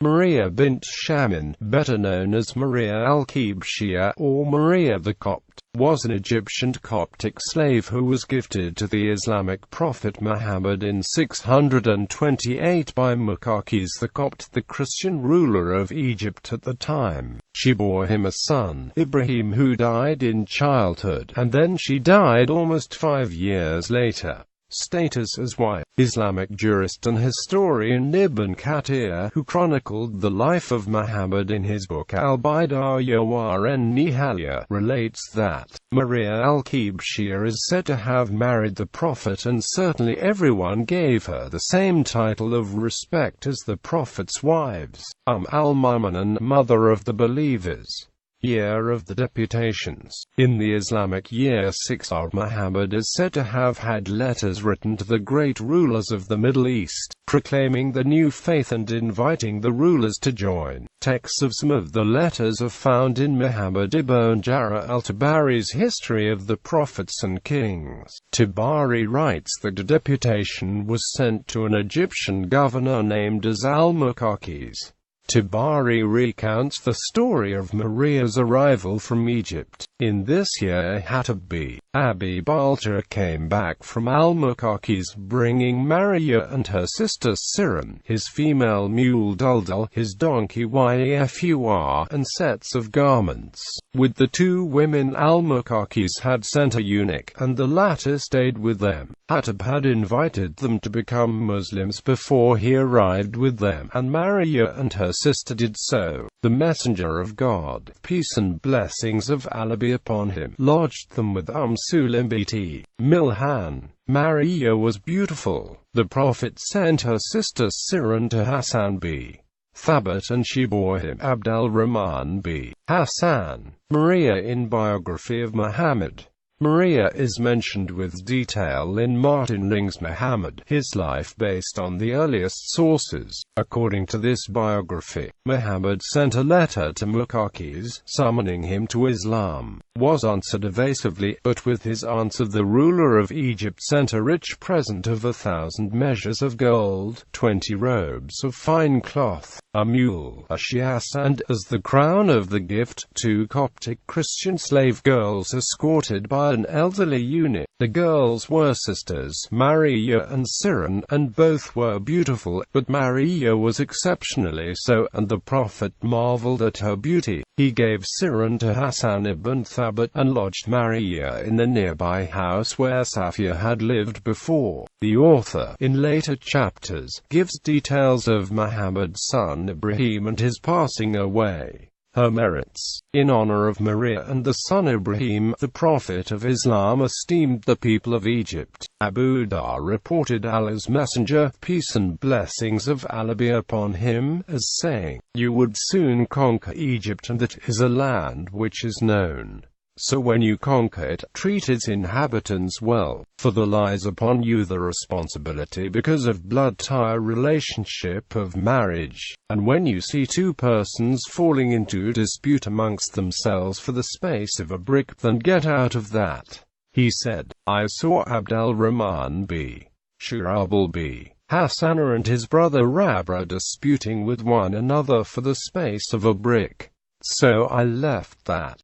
Mariya bint Shamin, better known as Mariya al-Kibtiya or Mariya the Copt, was an Egyptian Coptic slave who was gifted to the Islamic prophet Muhammad in 628 by Muqawqis the Copt, the Christian ruler of Egypt at the time. She bore him a son, Ibrahim, who died in childhood, and then she died almost 5 years later. Status as wife. Islamic jurist and historian Ibn Kathir, who chronicled the life of Muhammad in his book Al-Bidayah wa An-Nihaya, relates that Mariya al-Kibtiya is said to have married the Prophet, and certainly everyone gave her the same title of respect as the Prophet's wives. Al-Mu'minin, mother of the believers. Year of the deputations. In the Islamic year 6 Muhammad is said to have had letters written to the great rulers of the Middle East, proclaiming the new faith and inviting the rulers to join. Texts of some of the letters are found in Muhammad ibn Jarir al-Tabari's History of the Prophets and Kings. Tabari writes that a deputation was sent to an Egyptian governor named as al-Muqawqis. Tabari recounts the story of Mariya's arrival from Egypt. In this year Hatib b. Abi Balta came back from al-Muqawqis bringing Mariya and her sister Sirin, his female mule Duldul, his donkey Yafur, and sets of garments. With the two women al-Muqawqis had sent a eunuch, and the latter stayed with them. Hatib had invited them to become Muslims before he arrived with them, and Mariya and her sister did so. The Messenger of God, peace and blessings of Allah be upon him, lodged them with Sulaim bt. Milhan. Mariya was beautiful. The Prophet sent her sister Sirin to Hassan b. Thabit, and she bore him Abdul-Rahman b. Hassan. Mariya in Biography of Muhammad. Mariya is mentioned with detail in Martin Ling's Muhammad, his life based on the earliest sources. According to this biography, Muhammad sent a letter to Muqawqis, summoning him to Islam. Was answered evasively, but with his answer the ruler of Egypt sent a rich present of 1,000 measures of gold, 20 robes of fine cloth, a mule, a shias, and, as the crown of the gift, 2 Coptic Christian slave girls escorted by an elderly eunuch. The girls were sisters, Mariya and Sirin, and both were beautiful, but Mariya was exceptionally so, and the Prophet marveled at her beauty. He gave Sirin to Hassan ibn Thabit, and lodged Mariya in the nearby house where Safiya had lived before. The author, in later chapters, gives details of Muhammad's son Ibrahim and his passing away. Her merits. In honor of Mariya and the son Ibrahim, the Prophet of Islam esteemed the people of Egypt. Abu Dhar reported Allah's Messenger, peace and blessings of Allah be upon him, as saying, "You would soon conquer Egypt, and that is a land which is known. So when you conquer it, treat its inhabitants well, for there lies upon you the responsibility because of blood-tie relationship of marriage. And when you see two persons falling into dispute amongst themselves for the space of a brick, then get out of that." He said, "I saw Abdul-Rahman b. Shurahbil b. Hassana and his brother Rabra disputing with one another for the space of a brick. So I left that."